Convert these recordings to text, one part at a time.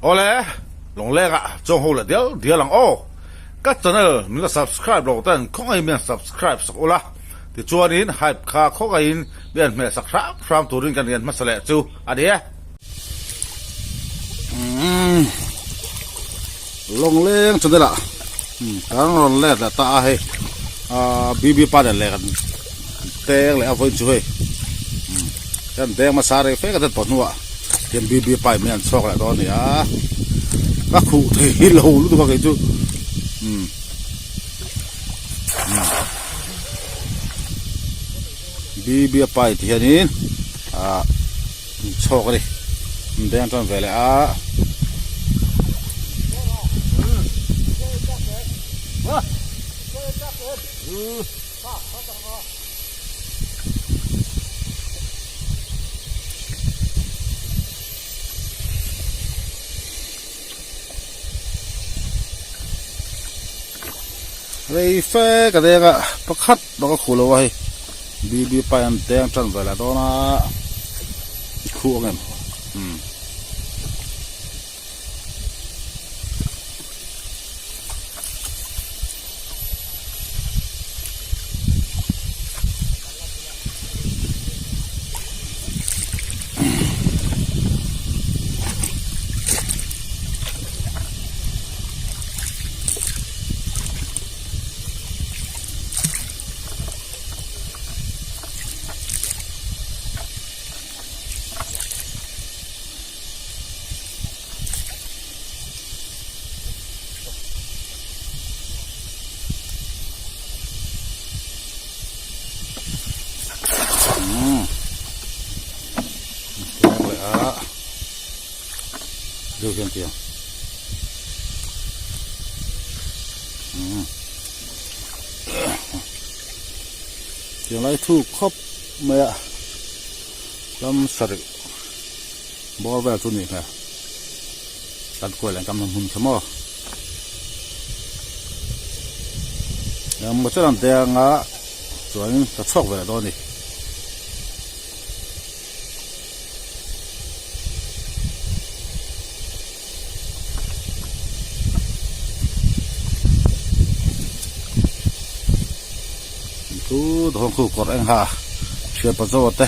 ole long le ga chong ho le dia lang o ka channel mi ga subscribe lo tan khong ai mi subscribe sak ola ti chuan in hype kha khong ai in bian me sak ram turin kan yan masale chu adia long leng chu la kang ron le da ta he bb pa le kan teng le avoid chu he kan teng ma sare fe ka ta ponwa ken bb pa mi an chok la do ni a ka khu the lo lu ka ke chu bb pa ti hanin chok ri deng ton vele a rei fe ka denga pakhat baka khulo wa hi bb pa an deng ton vele do na khu ngem điều khiển tiền tiền lấy thu khóc mẹ lâm sợi bỏ về chỗ này nè đặt quay lại cầm hùn chấm mò em một chút làm tiền á rồi ta chọc về đó này tu thong khu cột anh ha chuyện bắt đầu thế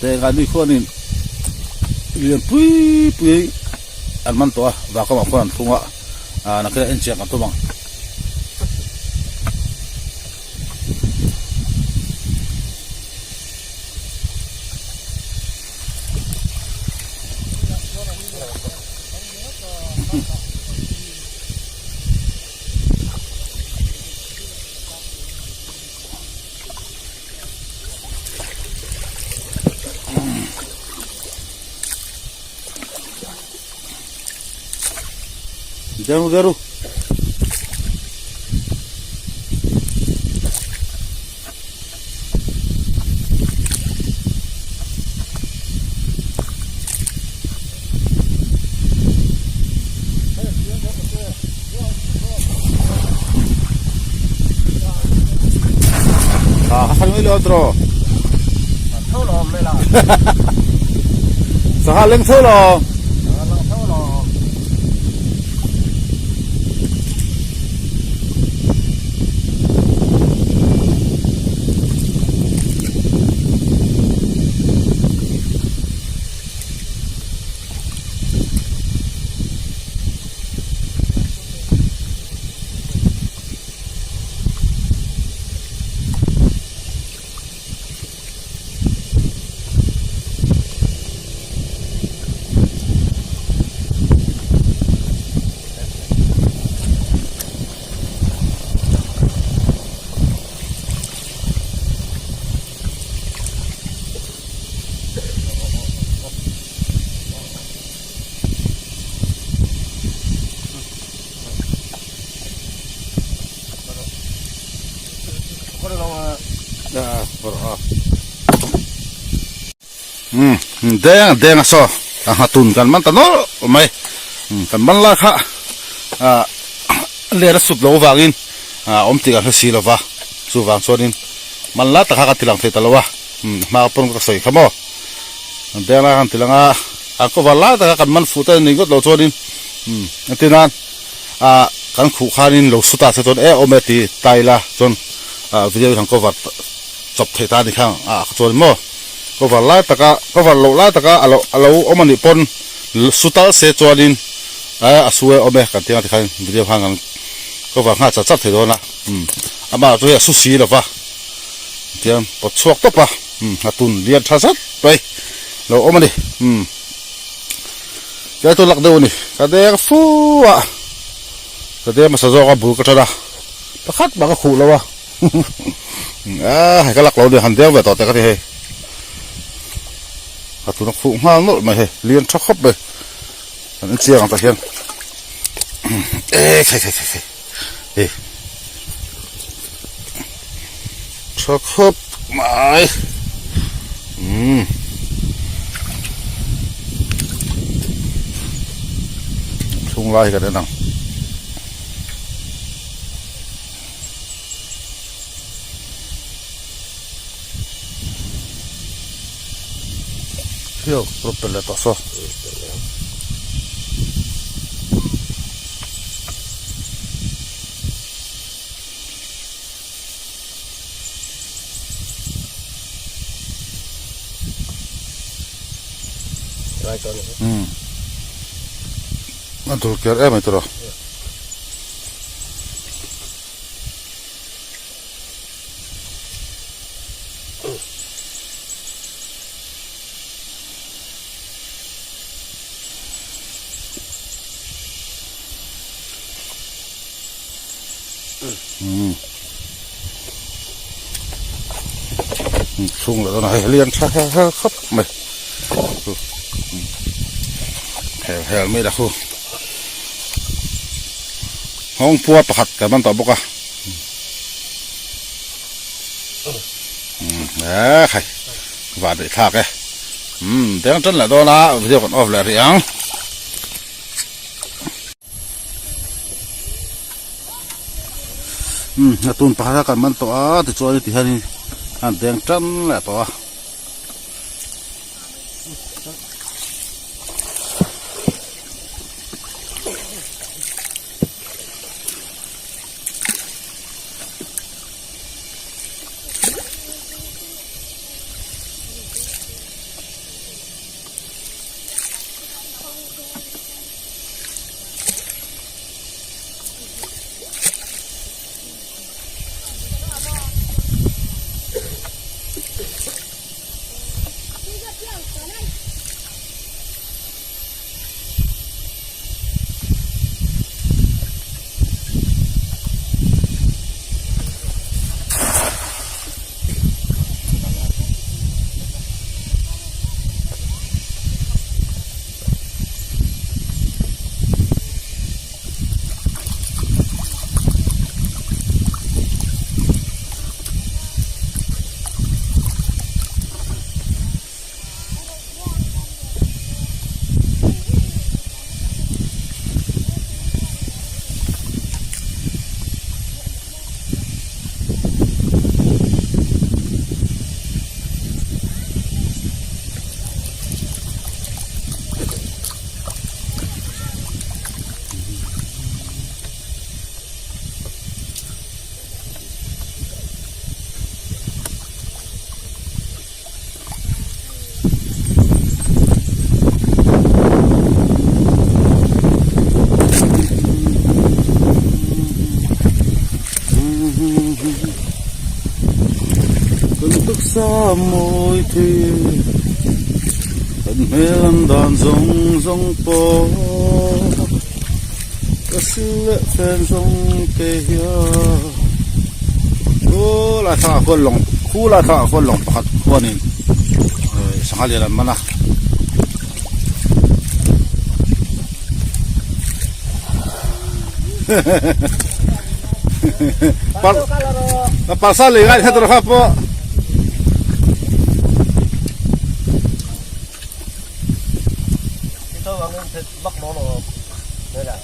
để cái này khoan in liền pui ăn mặn to và có một khoan thùng ạ nó cái anh chị ăn to bằng Jangan garu. Kasar ni otro. Solo me la. Sahaling solo. Deng aso hatun kan man tanol mai kan man la kha le ra sup lo wangin om ti ga si lo wa su wang chonin man la ta kha ka tilang the talawa ma pon ka soi khamo deng la kan tilanga ก็ว่าละแต่กันมันฟูแต่นี่ก็เราชวนนินอันที่นั้นกันขู่ขานินเราสุดท้ายจนโอเมตีตายละจนวิดีโอทางก็ว่าจบเทตาดิข้างชวนมั่วก็ว่าละแต่ก็ว่าเราละแต่ก็เราเอามันนี่ปนสุดท้ายเสียชวนนินสวยโอเมกันที่นั่นที่ข้างวิดีโอข้างกันก็ว่าง่ายจัดเทโดนะอามาตัวสุสีหรอปะเดี๋ยวปวดชวกตัวปะตุนเรียนทัศน์ไปเราเอามันดิแกตัวหลักเดียวนี่ก็เด็กฟูอ่ะก็เด็กมาสะจอกบุกกระชากตะขัดบางก็ขู่แล้ววะให้ก็หลักเราเดี๋ยวหันเดียวไปต่อแต่ก็ที่ให้ตัวนักฟูห้าโน้ตมาให้เรียนชักครบเลยอันนี้เสียงตะเคียนใครชักครบมาช่วงไล่กันได้นังเที่ยวรถเป็นเลยต่อสู้นั่นตัวเกียร์ไม่ตัวช่วงแล้วนะเรียนชักครับไม่แหวไม่ได้คู่ห้องพัวประหัดกันมันต่อบุกอ่ะใครว่าได้ท่าแกเดี๋ยวจนแหละตัวนะเดี๋ยวก่อนออฟแล้วหรือยังตุนปลากันมันตัวติดจอยติดนี่อันเดียงจันแหละตัวxa môi thì mềm đàn rong po cái sự lệ phèn rong kề ô là thằng con lồng khu là thằng con lồng bắt con này sang hai lần mà na pasal lagi kan terus apa? Itu bangun bak mono, beda.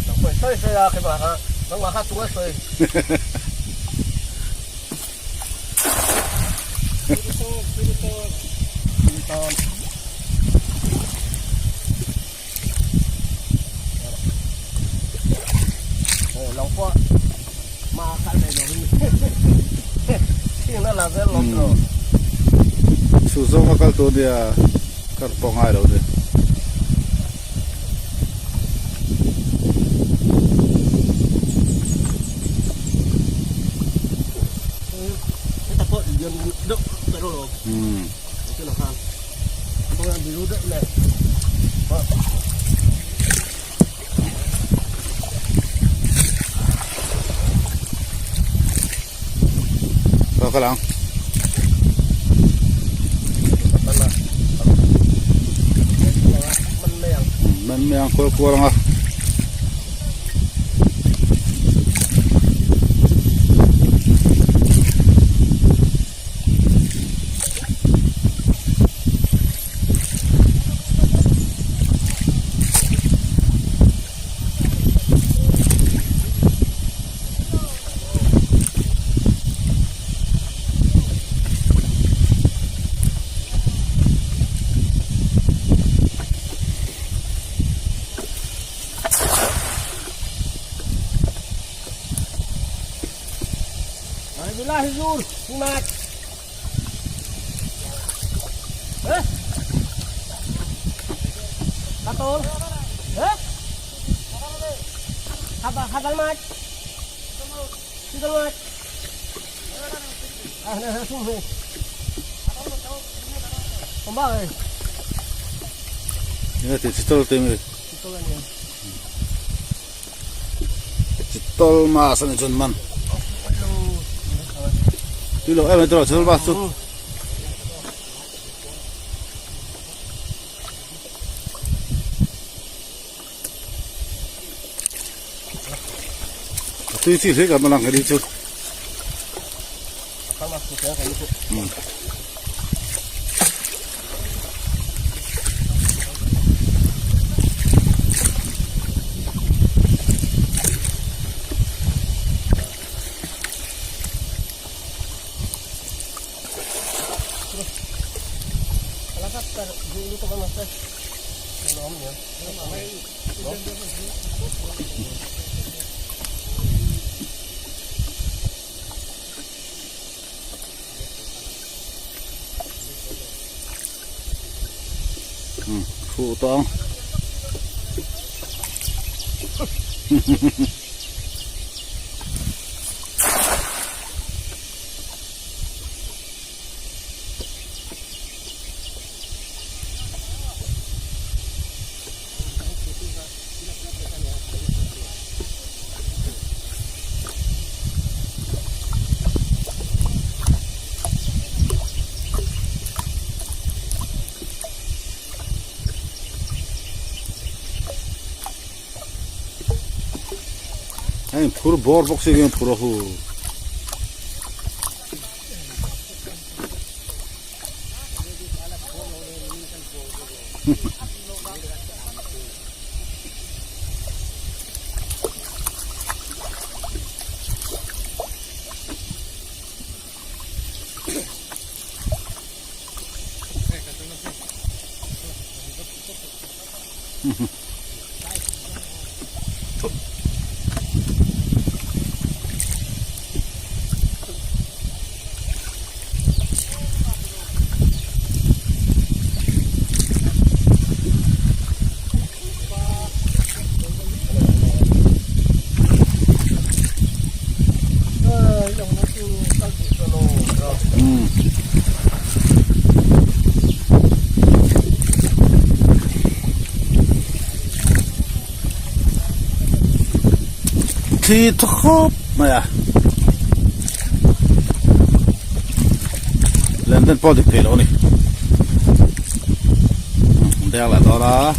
Sampai saya ke mana? Nang makan tua saya. Ton. Lòng quá mà cái này rồi thì nó là cái lòng rồi sử dụng cácตัวdia các bông ai đâu đấy cái tập hội dân đựng cái đồ cái nào hàng tôi làm bị đựng này cái lăng mình đang coi qua rồi Bismillah Hizur, Simak. Katul. Habal mat. Sidal mat. Nah, sungguh. Kembali. ini digital tim Itulah ni. digital mas ni Junman Dilo metro digital mas tu tu sih saya kan malang hari tu Kalau masuk ya kayak gitu. Dulu teman mas om ya phụ tông 아니 프로 볼 복식이면 프로후 thì thốt mà à lên đến bao nhiêu kilo này đeo lại đó đó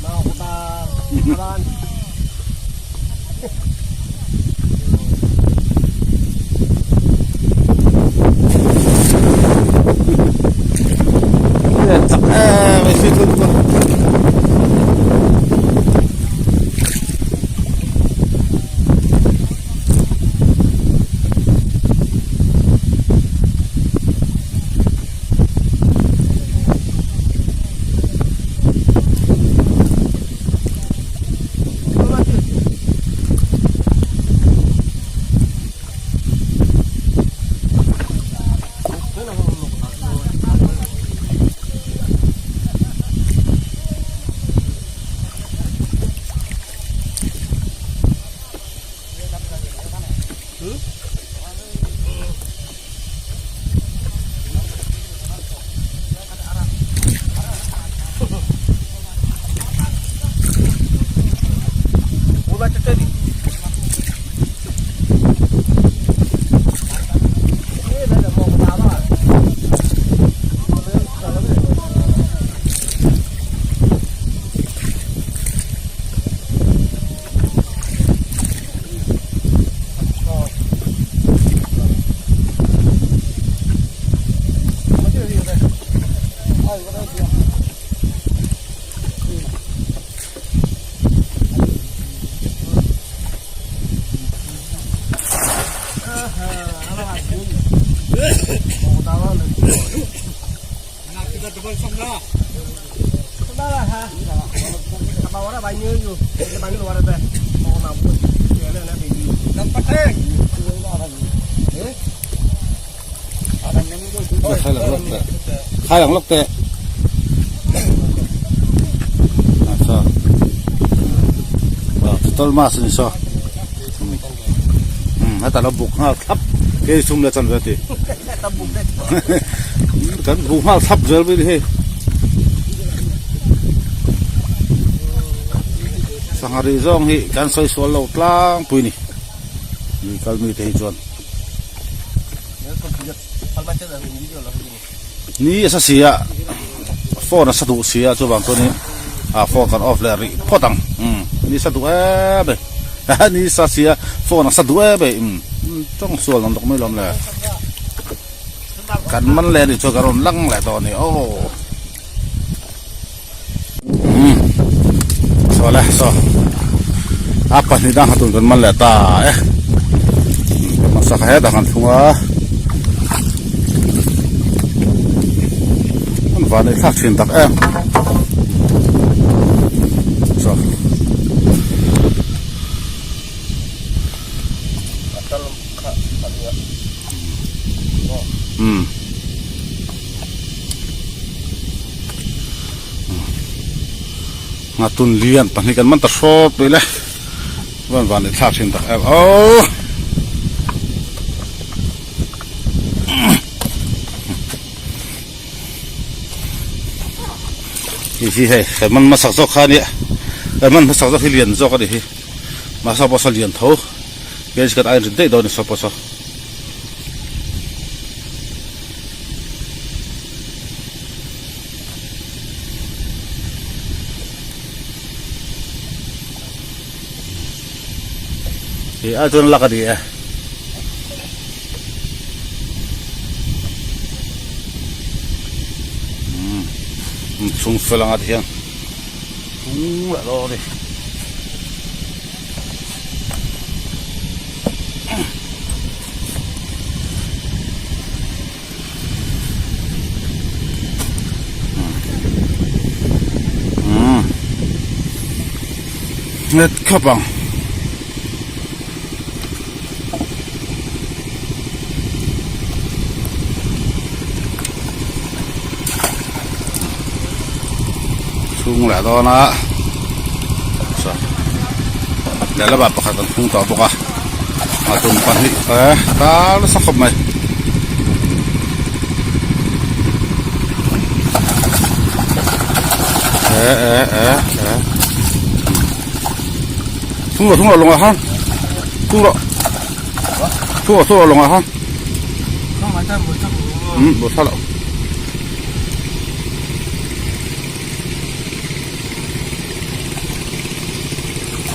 mau kita jalan masih itu อะไรmau tahu lah Nak kita tebal samda. sudah lah ha apa orang banyak ju banyak luar ada mau nabung dia ada nanti Dapat eh. Orang yang itu. khai lẳng lốc tệ sao tol mas ni so hata lo buk hal thap ke sum la chan rati tabung deh kan buk hal thap jel bi he sangari zong hi kan soi so lo tlang pui ni ni kal mi te jon kalau baca dari video lah begini ni asa sia phone sa du sia chu bang to ni phone kan off le ri photang ni sa du be ni sa sia phone sa du be trong sual nam dok mai lom le kan man le ni chu garon lang le to ni so la so apa ni dah hatun kan man le ta masak he dah kan thunga và để khác truyền tắc em rồi ngatun lian panikan man ta shop le và để khác truyền tắc em hi he man masak zo khani man masak zo hilian zo ka di hi masa pa lian tho ge kat ai rin dei do ni so pa so a ton la ka di sung felang at yan lalo ni net kapang sung lại đó nó sao để là bạn phải cần sung tỏ bọc à mà tụi mình đi ta nó sắc không mày sung rồi lồng ha sung rồi lồng ha không phải một trăm bộ sao lậu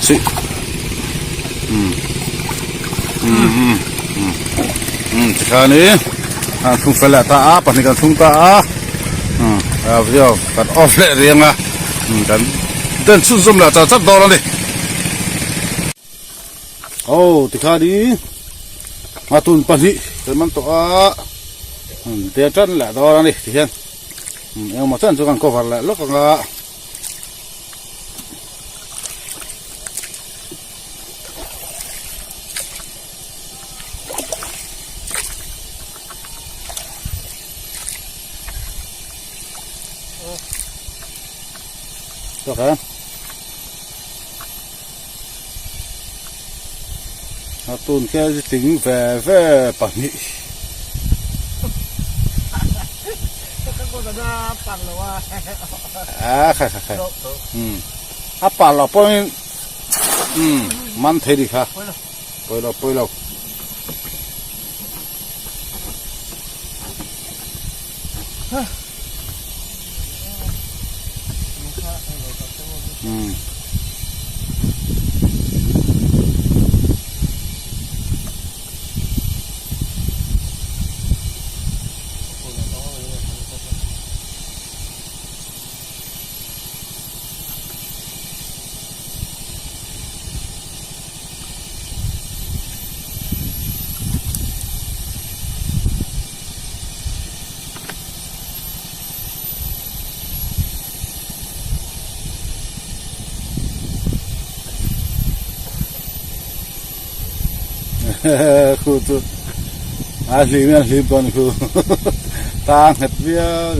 si Tikani sung fela ta panikan sung ta video kan off le rianga kan den sun zum la cha chat do la ni tikani atun pani man to de chan la do la ni tian em ma chan chu kan cover la lo ka kan atun ke ting ve pani khai apa la point man theri kha poilo khu tu lim con khu tang hết bia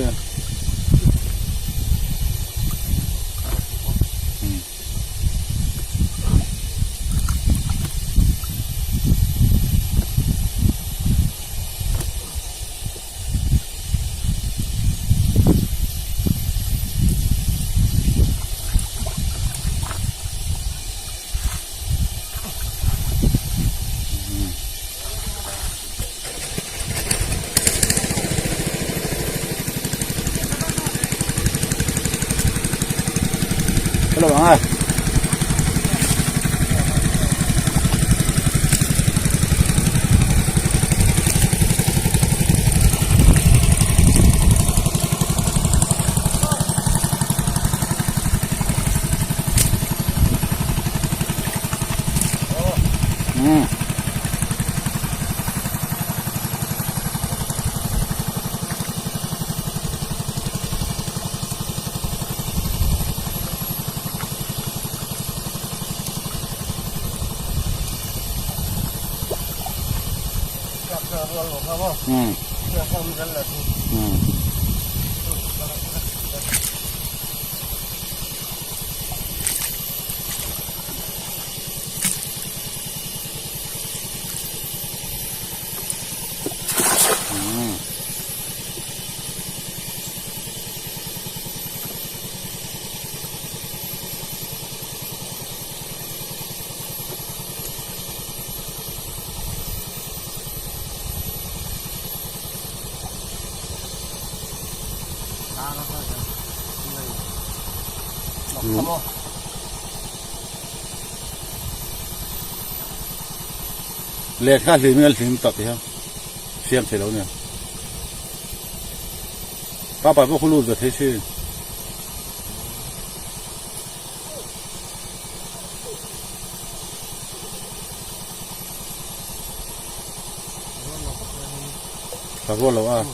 hello bạn ơi. Liệt khá lim tập thì không xem thế đâu nè ba bài bốc lụt rồi thế chứ phải vô lâu à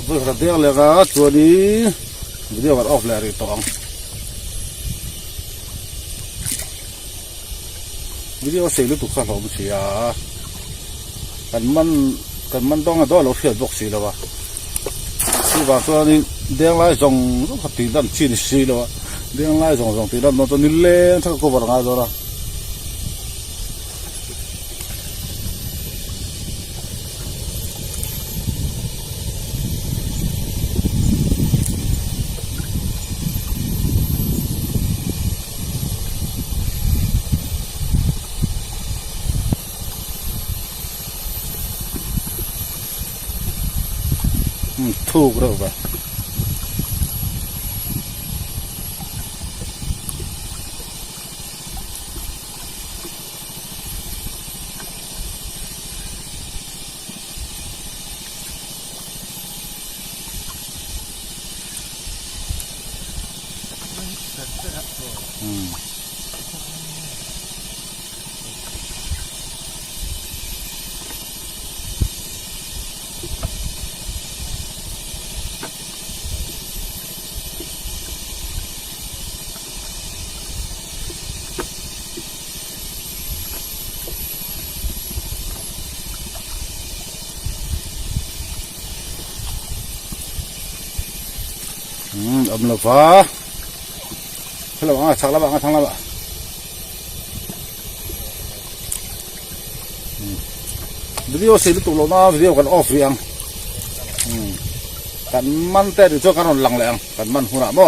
vừa thật tiếc là cái chùa đi video còn off lại rồi tòng video xây lúc tục khá lâu một xí à cần man đông là đó là phiền bốc xí rồi ba thì bà说你đem来种都地蛋进死了吧đem来种地蛋那都你嘞这个够不啷个做了ถูกแล้วป่ะấm là phá thế là bạn chắc là bạn thằng là bạn video xây lúc tụi nó video còn off riêng กันมันแต่ดิช่วงกันนอนหลังแรงกันมันหัวหน้าบ่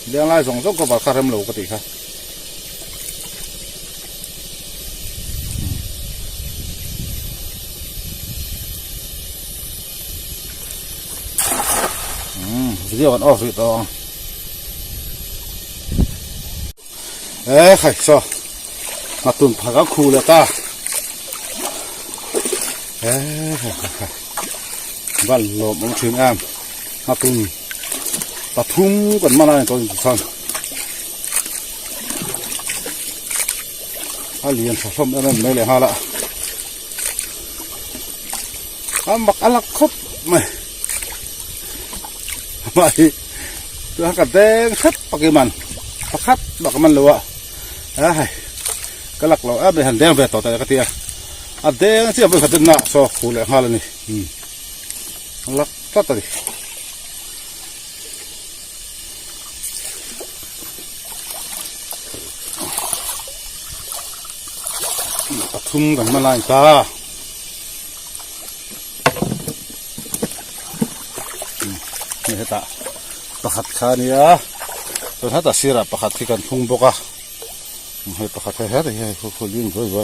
เลี้ยงไล่ส่งส่งก็บาดคาเริ่มหลูกติครับวิดีโอกันออฟฟิศต่อใครซอมาตุนผักก็คูเลยตาบ้านหลบมันถึงอ้ามมาตุนปะทุ่งกันมาเลยตัวฟังถ้าเรียนสะสมนั่นไม่เลยฮะละบักอะไรครบไหมไม่ตัวกัดแดงคัดปากมันปากคัดดอกมันเลยว่ะก็หลักเราไปหันแดงไปต่อแต่กติอ่ะแดงที่เอาไปขัดหน้าซอคูเลยฮะละนี่หลักก็ตัดดิปะทุ่งกันมาลายตานี่ฮะตาประคัดขานี่ตัวฮะตาเสียระประคัดที่กันทุ่งบกะให้ประคัดให้ได้ให้คนเลี้ยงด้วยไว้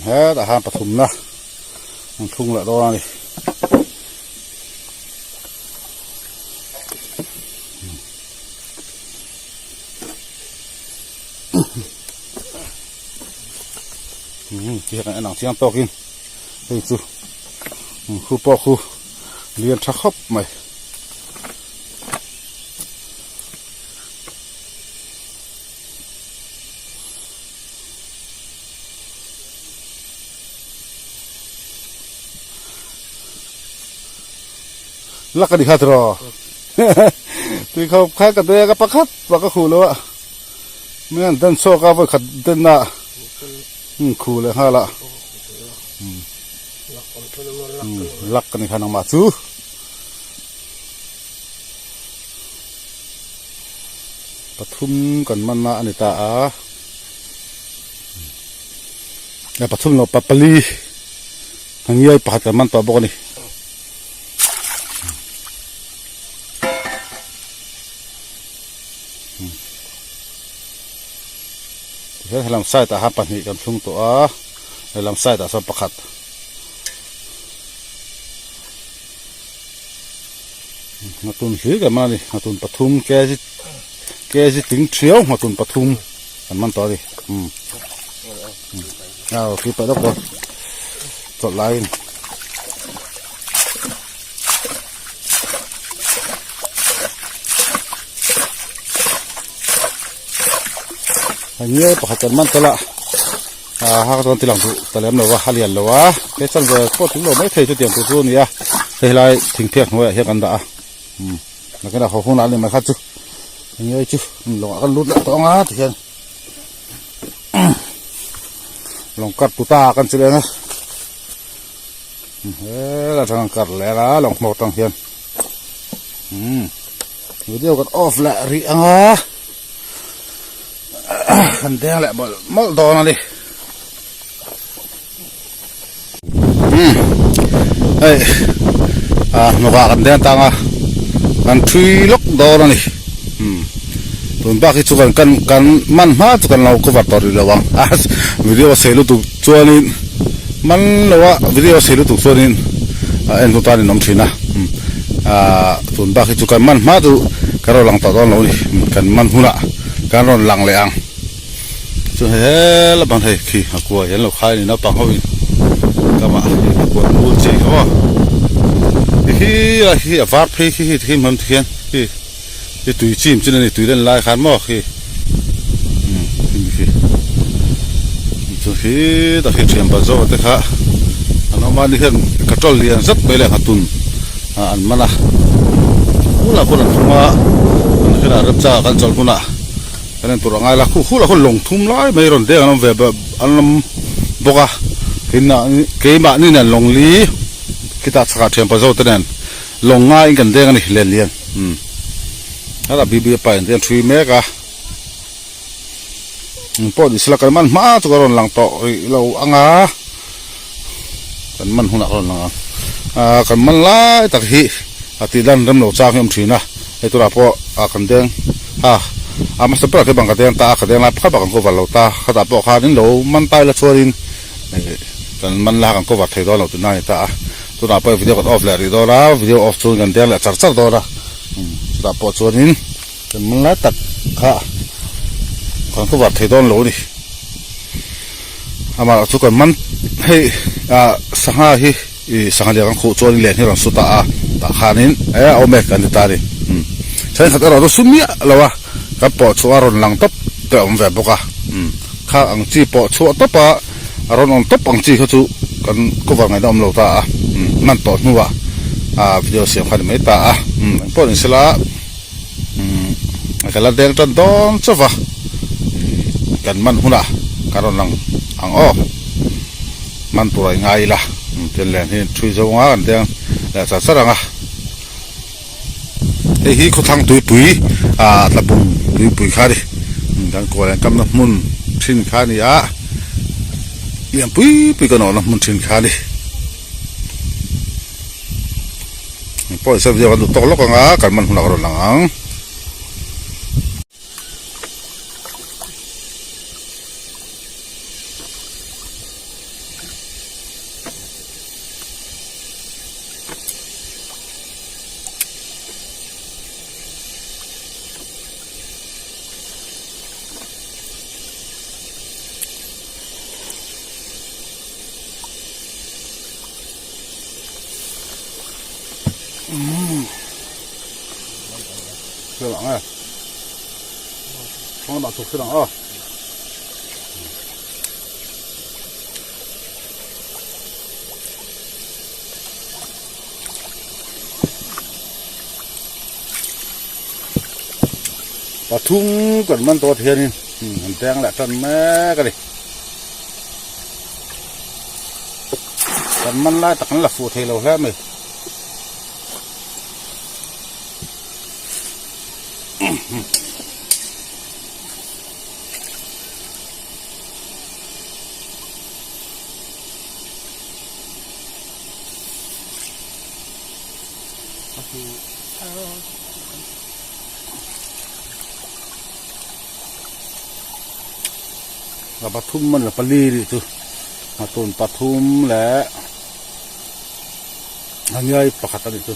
ฮะตาหาปะทุ่งนะทุ่งละรอนี่ที่กันหนังเสียงโตกินเฮ้ยจูครูปอครูเรียนชักคบไหมลักกันดีฮัตรอที่เขาขายกันเดียกับปะคัดปะก็ครูแล้วอะไม่งั้นดันโซก็ไปขัดดันน่ะครูเลยฮะละลักกันในขนมมาซูปทุมกันมันนะอันนี้ตาเนี่ยปทุมเราปะปลีทางนี้ไอ้ปัดกันมันตัวบกนี่ให้ลำไส้ตาหับปันนี่กันทุ่งตัวให้ลำไส้ตาสมประคัดมาตุนหือกันมาดิมาตุนปทุมแกจิถึงเชียวมาตุนปทุมกันมันต่อดิเอาคิดไปแล้วก็จดไลน์อันนี้ประคัดกันมันตละหากตอนที่หลังตะเล็มเราว่าหาเรียนเราว่าแค่ฉันจะพูดถึงเราไม่เคยจะเตรียมตัวนี่อะเฮ้ยไรทิ้งเพียงไว้เฮียกันด่าแล้วก็เราเขาคงนั่นเลยมาคัดจุอันนี้จุลงกันลุดละต้องอ่ะที่เห็นลงกัดตุตากันสิเลยนะเราทางกัดแล้วละลงหมดตั้งเห็นวิดีโอกันออฟละรีอ่ะกันแดงแหละmalดอนะดิเฮ้ยนกกันแดงตังกันทรีล็อกดอนะนี่ตุนบ้าคิดสุกันมันมาสุกันเราก็วัดต่อดีแล้ววังวิดีโอเซลุตุชวนินมันเราว่าวิดีโอเซลุตุชวนินเอ็นตุตานินน้ำชีนะตุนบ้าคิดสุกันมันมาตุกันเราหลังต่อตอนเรานี่กันมันหุ่นละกันเราหลังเลยอังช่วยให้เราบังให้ขี้กลัวยันเราขายนี่นะปังเขาอีกก็มากลัวมูจีเขาว่าขี้ฟาดพี่ขี้มันเทียนขี้ตุยจิ้มจนนี่ตุยเล่นลายขันหม้อขี้ช่วยขี้ตะขี้เชียมปะโจ้แต่ข้าอันนั้นมานี่เห็นกระจกเลียนสักไปเลยขัดตุนอันมันละคู่ละคนนั้นมาอันนี้เรารับจ้างกันจอลคนละอันนั้นตัวง่ายละคู่ละคนลงทุ่มร้อยไม่รอนเดียกันแบบอันนั้นบกะเห็นนะเกี่ยบนี่เนี่ยลงลีคิดว่าสักเทียมปะโจ้ตัวนั้นลงง่ายกันเดียกันนี่เลียนถ้าบีไปเดียนทรีเมกะพอดีสลักกันมันมาตัวรอนหลังโตเราอ่างกันมันหุ่นหลังกันมันไล่ตะกี้ ti dan ram lo cha ngam thina e tura po a kan deng ama sa pra ke bang ka deng ta ka deng la kha bang ko va lo ta kha ta po kha nin lo man tai la chorin kan man la kan ko va thei do lo tu nai ta tura po video kan off la ri do la video off chun kan deng la char do ra tura po chorin kan man la tak kha kan ko va thei do lo ni ama chu kan man hei sanga hi sanga le kan khu chon le ni ran su ta ta khanin au me kan ta ri sai khat ro sumia lawa ka po chu aron lang top te om ve boka kha ang chi po chu to pa aron on top ang chi kha chu kan ko wa ngai dom lo ta man to nuwa video siam khan me ta po ni sela kala deng tan don chawa kan man huna karon lang ang man turai ngai la ten len hin thui zo nga kan teng la sa saranga e hi ko thang tui pui la bung tui pui khari dan ko len kam na mun thin khani liam pui pui ko no na mun thin khani po sa video kan to lo nga kan man huna ro lang ang Sơ lỏng à không bảo thuộc sơ lỏng và thung còn man to thiên hình trang lại trần mẹ cái này còn man lại tặng là phụ thầy lâu hết mày làปทุมมันละปลีดิtuมาต้นปทุมแหละอันใหญ่ปะขัดดิtu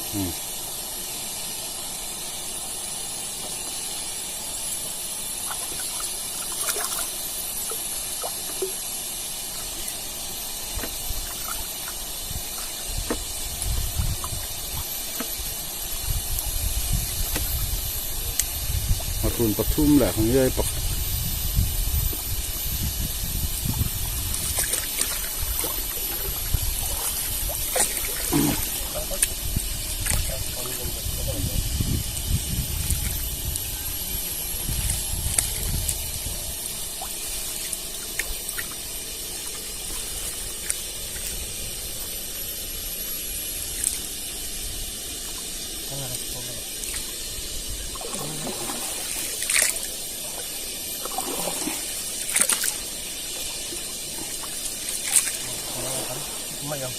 มาต้นปทุมแหละอันใหญ่ปะไม่เอา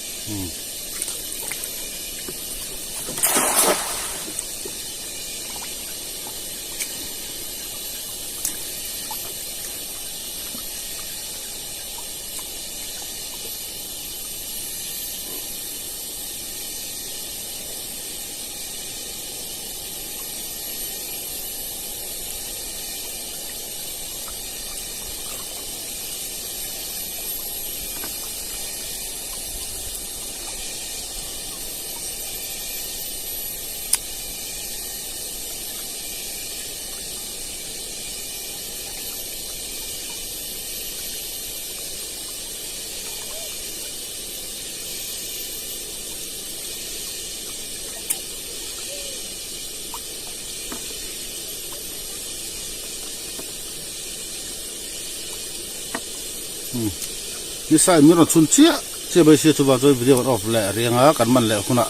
นี่ใส่มีรถชุนเชี่ยไปเชี่ยตัวบ้านตัววิดีโอออฟแหละเรียงกันมันแหละคุณอ่ะ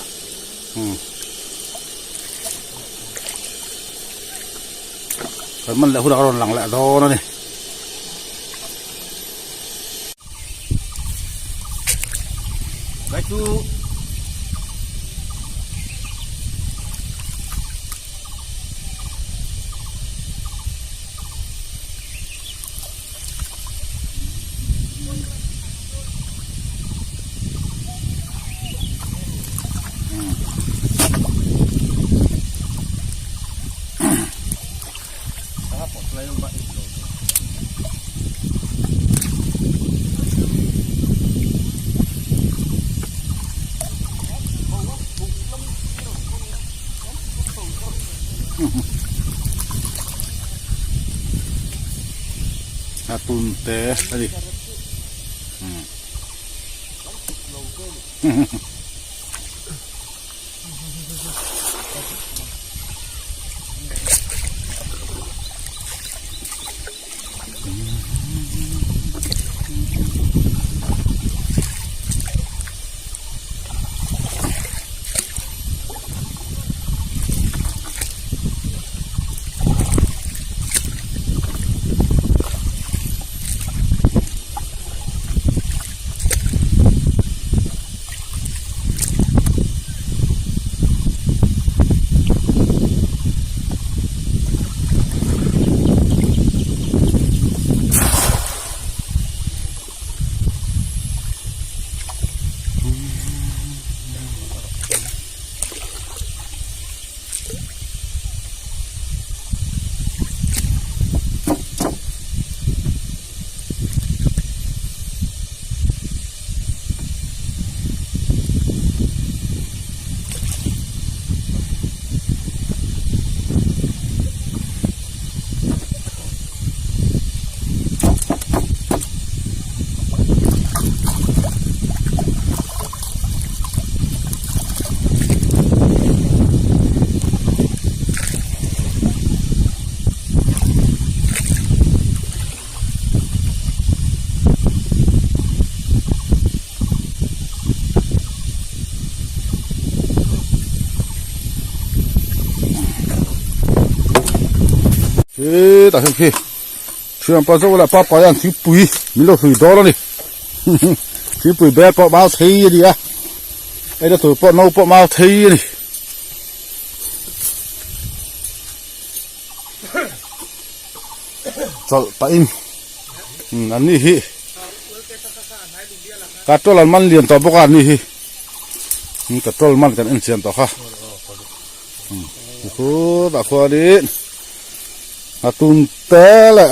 กันมันแหละคุณเอาหลังแหละโดนนี่ไปดู ปลดอะไรลงไปตุนเตะอะไรแต่ทุกทีเชื่อมปนสู้แล้วป้าปยันทิ้งปุ๋ยมีลูกถุยโดแล้วนี่ทิ้งปุ๋ยแบบป้าเมาทีดิอ่ะไอ้เจ้าถุยป้าโน่ป้าเมาทีนี่จอดไปอินอันนี้ฮิกัดตัวหลังมันเลียนต่อพวกอันนี้ฮิกัดตัวมันกันเอ็นเชียนต่อค่ะโอ้โหตะควาดิตุนเตะเลย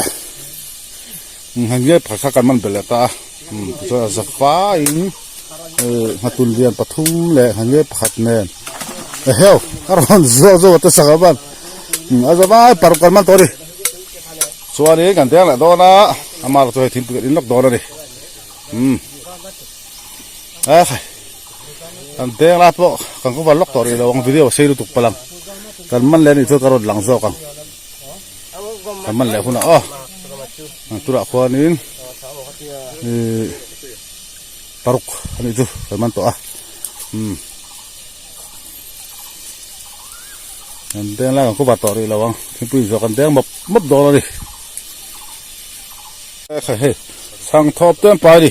หันเย็บภาษากันมันเป็นเลยตาจะสฟ้าอินตุนเรียนปทุมเลยหันเย็บขัดเนินเฮ้ยอารมณ์โซ่ตัวสักบ้านอาจจะว่าปารุกันมันตัวนี้ส่วนนี้กันเตียงแหละโดนนะอามาตัวทิ้งตัวอินล็อกโดนเลยกันเตียงละพวกกันก็ว่าล็อกตัวนี้เราวางวิดีโอเสียรู้ตุกพลังกันมันเลยนี่ตัวกระโดดหลังโซ่กันมันแหละคุณอ่ะตัวละคนนี้ปารุกอันนี้ตัวมันตัวอันเดียงแล้วก็บัดต่อเลยระวังที่ปุ้ยสกันเดียงมัดโดนเลยเฮ้ยช่างท็อปเต็มไปดิ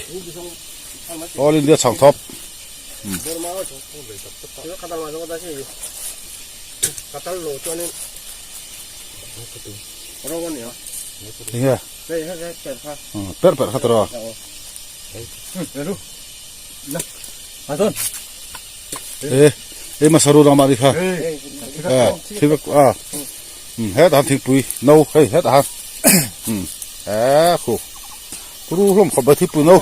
ตอนนี้เดี๋ยวช่างท็อปนี่ไงเป็ดข้าตัวมาต้นมาสรุปออกมาดิค่ะที่ว่าเฮ็ดทำทิ้งปุ๋ยโน่เฮ้ยเฮ็ดทำคู่รู้ร่มขบไปที่ปุ๋ยโน่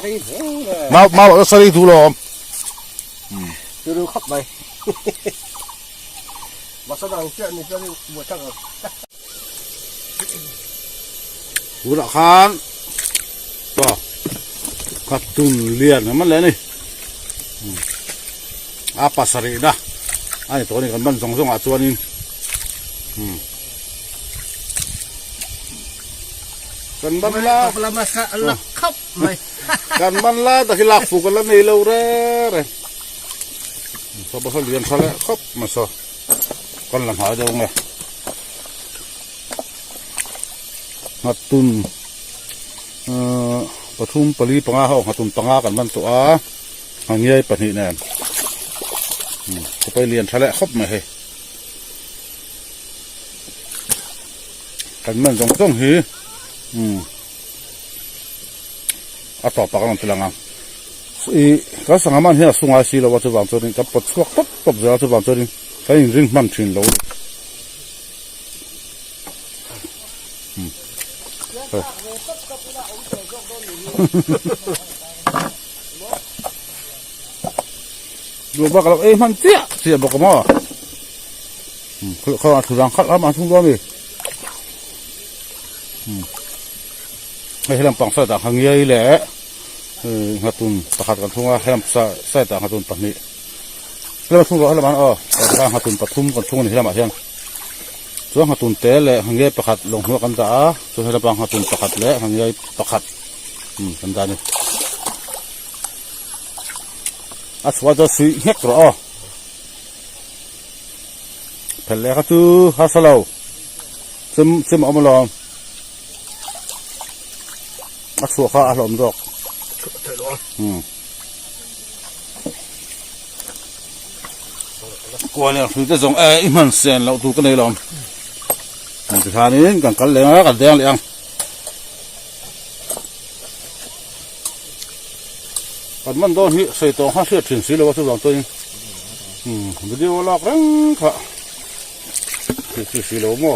มาเอาสลีดูลมดูขับไปมาสดงเจ้านี่เจ้านี่บัวจังหูละคานก็ขัดตุนเลียนมันเลยนี่อาปัสสรีนะไอ้ตัวนี้กันมันส่งอาจวนนี้กันบันลาละมาสะละขับไปกันบันลาแต่ที่หลักฝูกันแล้วนี่เราเร่เลยพอเขาเลียนซะแล้วขับมาซะกันหลังหายจะงไงหัดตุนปทุมปรีปังอาเขาหัดตุนปังอากันมันตัวหางเงี้ยปนิแน่เขาไปเรียนทะเลครบไหมเฮ้กันมันต้องหีอาต่อปากกันตลังอ่ะก็สังมันเฮียสุงอาศีเราว่าจะวางตัวนี้กับปดสวกปั๊บจะจะวางตัวนี้ใครริงมันชินเรา ดูบ้ากับมันเสียบอกกับหม้อเขาถูกรังคัดแล้วมาทุ่งร้อนดิให้ลำปังใส่ตาหางใหญ่แหละหัตุนตะขัดกันทุ่งว่าให้ลำใส่ตาหัตุนปักนี้แล้วมาทุ่งร้อนแล้วมันตาหัตุนปักทุ่งกันทุ่งนี่ให้ลำมาเช่นส่วนหัตุนเตะแหละหางใหญ่ประคัดลงหัวกันตาส่วนให้ลำปังหัตุนประคัดแหละหางใหญ่ประคัดกันตานี่aswada si hekro pelle khatu hasalo sim amalo aswa kha alom dok kwa ne su te jong iman sen lo tu ka nei lom an ti thani kan kal le nga kan deng liangกันมันโดนหิใส่ตัวห้าเสียถึงสีเลยว่าทุกอย่างตัวนี้วิดีโอลากรังค่ะสีเหลวมั่ว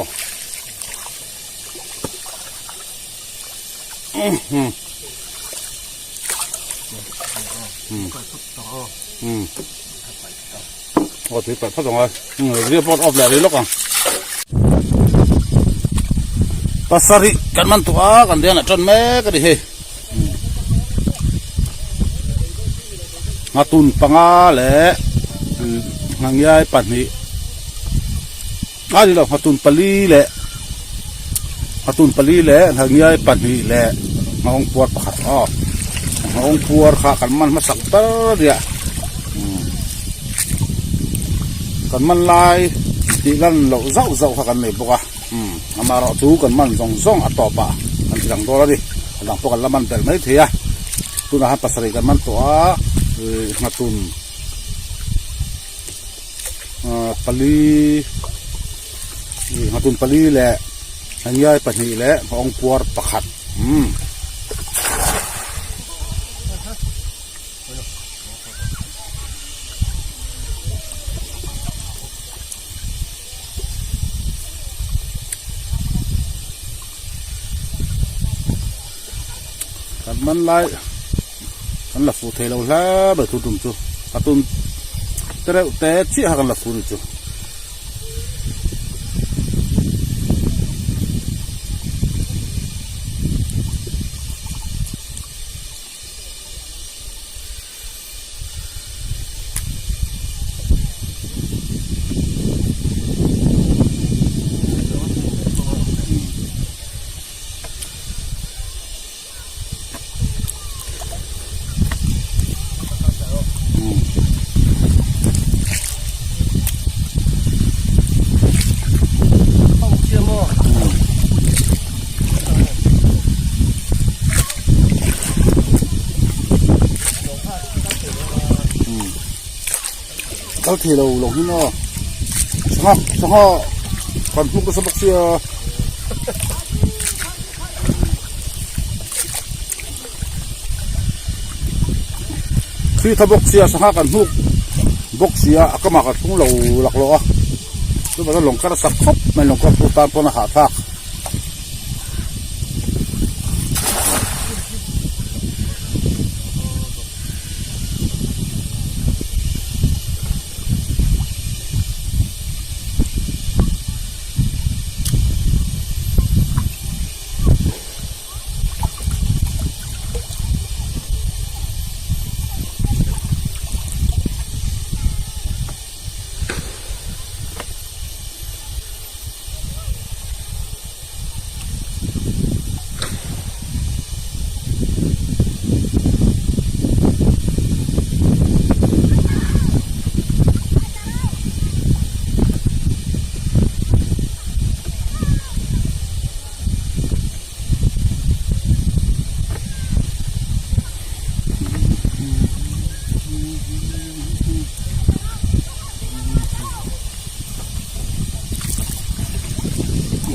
โอ้ถือไปพัดสองเลยเรียบร้อยออกแล้วเลยลูกอ่ะปัสสริกันมันตัวกันเดียนจนแม่ก็ดีเฮงาตุนปังอาแหละหางยายปัดนี้นี่เรางาตุนปลีแหละงาตุนปลีแหละหางยายปัดนี้แหละงาองปวดขัดงาองปวดขากันมันมาสักเตอเดียกันมันลายที่นั่นเราเจ้าขากันเลยบอกว่ามาเราจูกันมันซ่องอัดต่อปะมันที่หลังตัวแล้วดิหลังตัวกันแล้วมันเป็นไม่เทียตุนอาหารปัสสริกันมันตัวngatun pali ngatun pali le hanyai pani le ong puar pakhat kan man lai kan la fu thelo la ba tu tum chu atun tere te chi ha kan la fu chuเขาทีเราลงที่นอกสหก่อนพุ่งก็สบักเสียที่ถ้าบกเสียสหกันพุ่งบกเสียก็มากันพุ่งเราหลักล้อแล้วมันก็หลงกระสับครบไม่หลงกระปุกตามพนหาทัก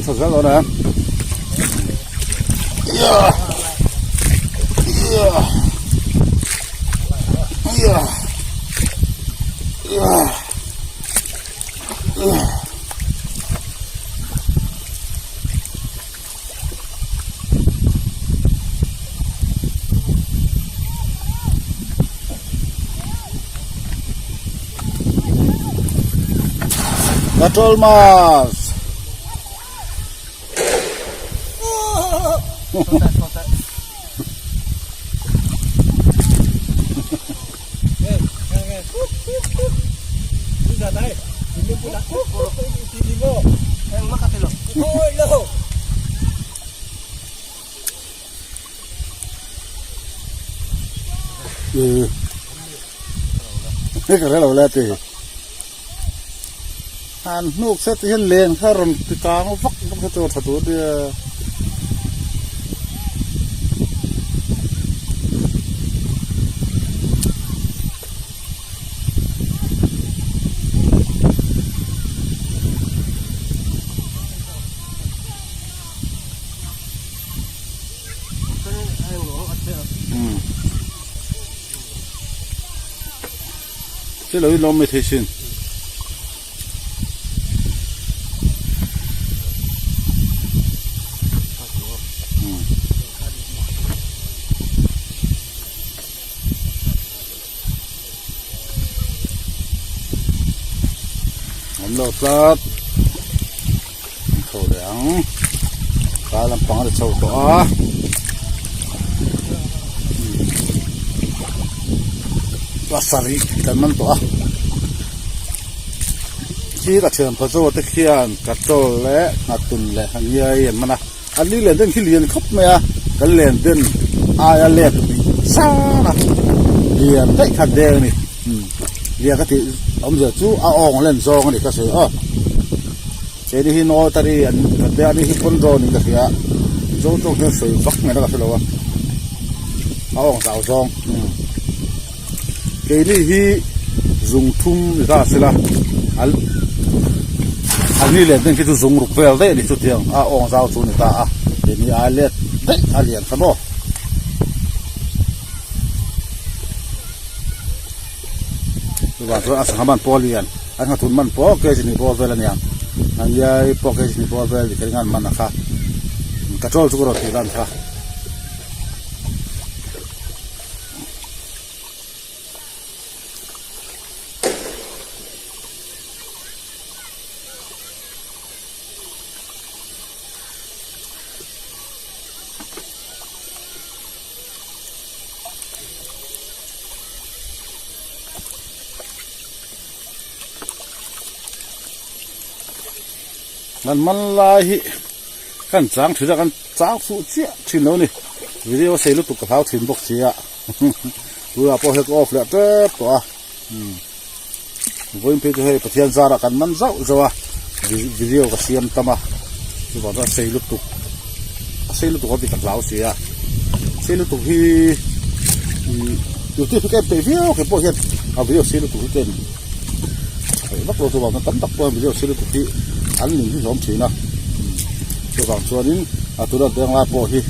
thật rất là đẹp. Yeah. Yeah. Yeah. Yeah. Yeah. Gatrol mas. Sudah naik. Ini pula. Ini lo. Yang makan lo. Oh lo. Cái cái nào là thì han nước sẽ thì lên khai rồi thì cá nó vắt nó cái chỗ thật tốt đi cái lối lo mới thấy xin lo sát thổ đắng cá làm bằng được sâu to sari kan man to chi ka chen pha zo te khian ka tol le na tun le han ye yen mana ali len den khilian khop me a kan len den a le sa na lian dai kha de ni lian ka ti om giờ chu a ong len zong ni ka se a che ni hi no tari an ka de ani hi pon ro ni ka sia zo to ke se bak me na ka se lo a ong sao zong cái này hi dùng thum ra sẽ là anh đi lên trên cái dùng rục về đấy để chút tiền ông giao cho người ta để đi ai lên đấy ai liền cái đó tôi bảo tôi ăn sáng ban po liền anh học thun ban po cái gì po về là nhàng anh ấy po cái gì po về thì cái ngàn man là khác cái trâu chú rồi thì làm khác ngàn man lai kan chang thira kan chang su chia thin lo ni video sei lu tu ka thau thin bok chia tua po hek off la te to voin pe to he pathian zara kan man zau zawa video ka siam tama tu ba da sei lu tu ko bi ka lau sia sei lu tu hi tu ti ke pe video ke po hian a video sei lu tu ten bak lo tu ba kan tak po video sei lu tu hi anh mình cũng giống chỉ na, tôi còn cho đến tôi đã đem lại bỏ đi,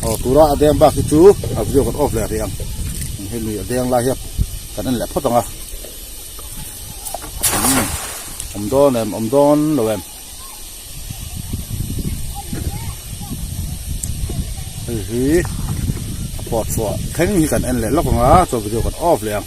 tôi đã đem ba cái chú, video còn off lại đi anh, hay người đem lại hết, cái này là phát tăng à, ông đón rồi em, bỏ xóa, thấy như cái này là lóc ngã, rồi video còn off lại anh.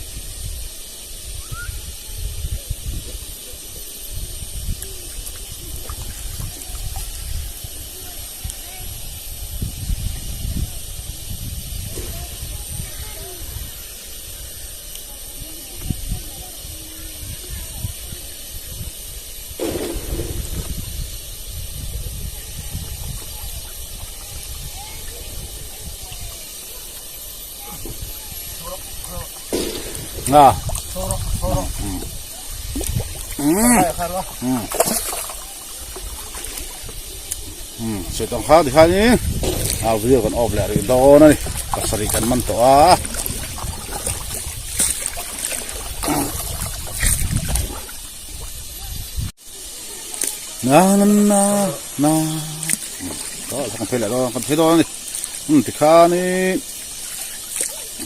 À. Sẽ tổng khá thì khá nhé. Video còn off lại đó này. Các sari kan man to na. Đó là con phê lại đó, con phê đó này. Thì khá này.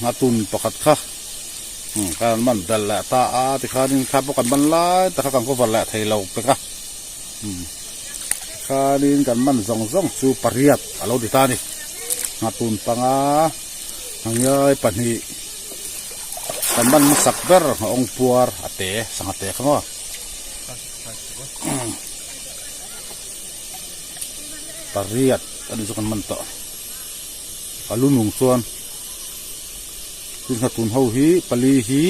Ngatun pakat khá. Kan man dal la ta ti khanin kha po kan man la ta kan ko var la thei lo pe ka khanin kan man zong chu pariat alo di ta ni ngatun panga hangyai pani kan man sak ber ong puar ate sang ate khango ปารีดอันนี้สุกันมันต่ออาลุนหงส่วนถึงขัดตุนเฮาฮีปลีฮี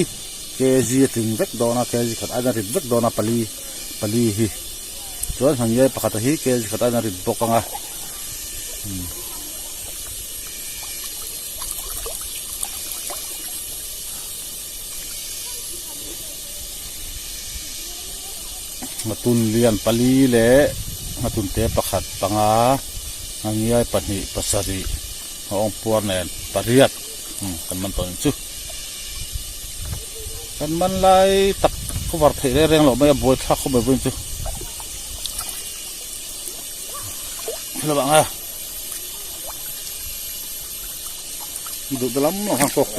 เคจีถึงเวกโดนาเคจีขัดอันนั้นเวกโดนาปลีฮีส่วนหันยัยปะขัดฮีเคจีขัดอันนั้นบกงะมาตุนเลียนปลีเละมาตุนเตะปะขัดปังอาหันยัยปนิปัสสริองปวนแนนปารีดกันมันต่อจุกันมันไล่ตักเขาวัดเทเรื่องหรอกไม่บวยทักเขาแบบนี้จุระวังอ่ะดูดล้ำหลังกอกแก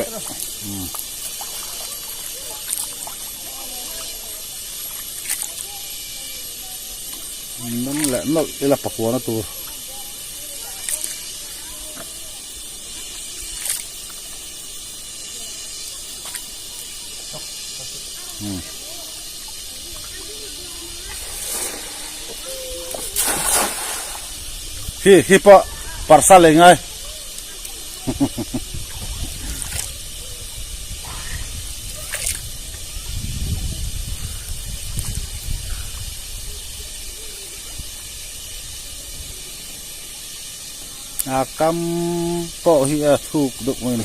นั่นแหละนั่นเอลปักหัวนะตัวฮิปะปาร์ซาเลงไงakam po hiya thuk duk mình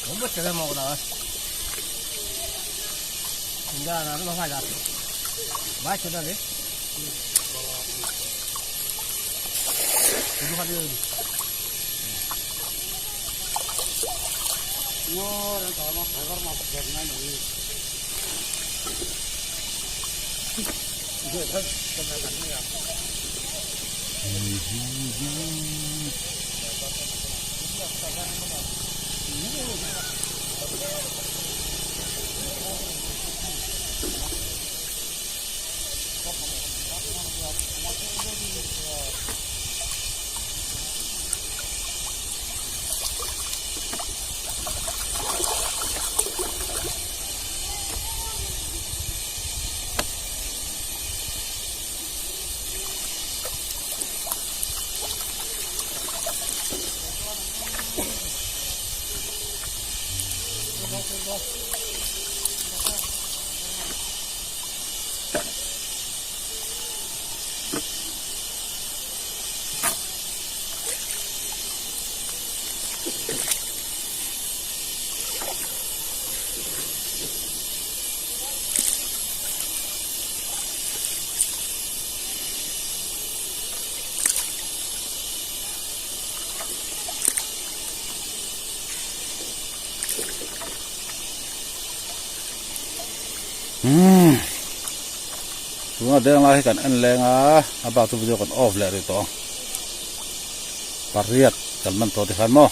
không biết cái màu nào thành ra là nó phải là bãi cho nó đấy nó phải đi wow nó tao nó phải có một cái này nữa rồi thôi cái này là cái chúng ta đang lại cần ăn leng bao tu video còn off lại rồi to pariat cần mình to thì khăn mo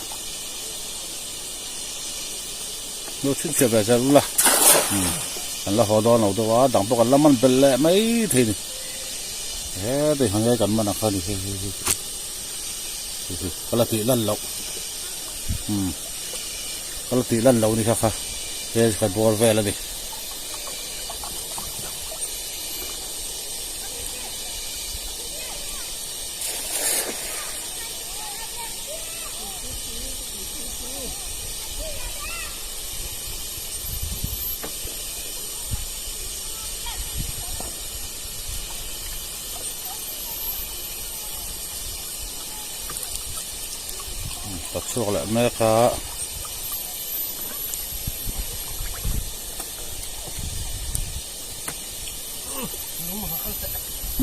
nó xin chào về giờ luôn cần là họ đó nào đó đặng bộ cần là mình bền lẹ mấy thì thế thì hàng ngày cần mình là khơi đi cái là tỷ lăn lậu cái là tỷ lăn lậu đi khá khá thế phải bò về là đi ตัดช่วงแหละแม่ค้า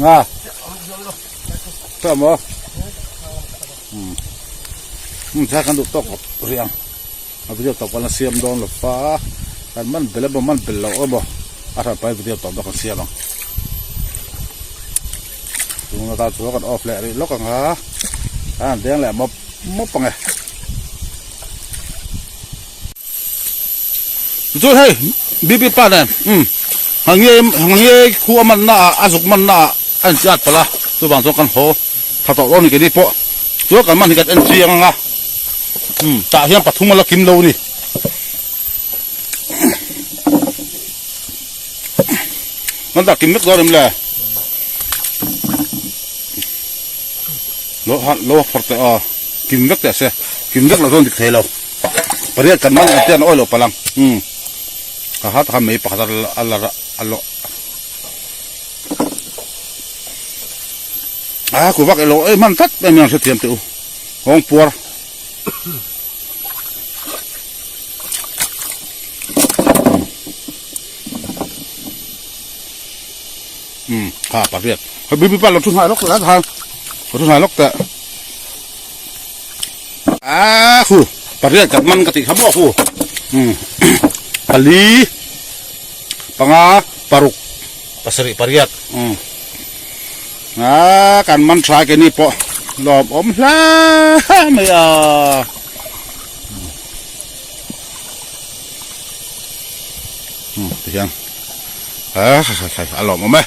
ง่าเพิ่มบ่ใช้กันดูตกเรียงเอาไปเดียวตกวันละเสียมโดนหรือฟ้ากันมันเป็นแล้วบ่มันเป็นเราบ่อะไรไปเดียวตกดอกกันเสียหรอกตรงนั้นตาชัวกันออฟแหละเลยล็อกกันฮะเดี๋ยวแหละมปังไงจุดให้บีป้าเนี่ยหางเงี้ยคู่มันน่าอาสุกมันน่าอันจัดปะละตัวบางตัวกันโหถ้าตกร้อนนี่กันนี่พอตัวกันมันนี่กันอันเสียงอ่ะตาเฮียปัดทุ่งมันละกินเรานี่มันตากินไม่ก็ได้เลยโลพอร์ตกินไม่แต่เสียกินไม่เราต้องดิเทลเราประเดี๋ยวกันมันเตี้ยนอ้อยเราพลังข้าหัดทำไม่ปากอัลลกูว่าไอ้โลมันทัดไม่มีอะไรเทียมตัวห้องปัวข้าประเดี๋ยวเขาบีบไปเราทุ่งหายล็อกแล้วทางทุ่งหายล็อกแต่คู่ประเดี๋ยวกับมันกติขับบ่คู่ปลีปังปารุกปัสริปริยัตกันมันใช้กันนี่ปะหลบอมล้าไม่เตียงใครหลบมั้ยไหม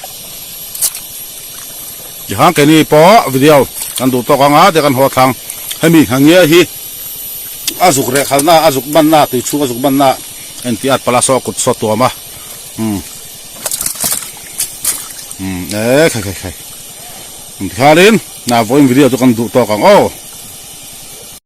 อย่างกันนี่ปะวิดีโอกันดูตัวกันเดี๋ยวกันหัวทางให้มีหางเงี้ยฮีอาสุกเรขันหน้าอาสุกบันหน้าติดชูอาสุกบันหน้าเอ็นที่อัดปลาสอกุดสอตัวมาใครข้าเล่นน่าวิ่งวิดีโอตัวกันดูตัวกันโอ้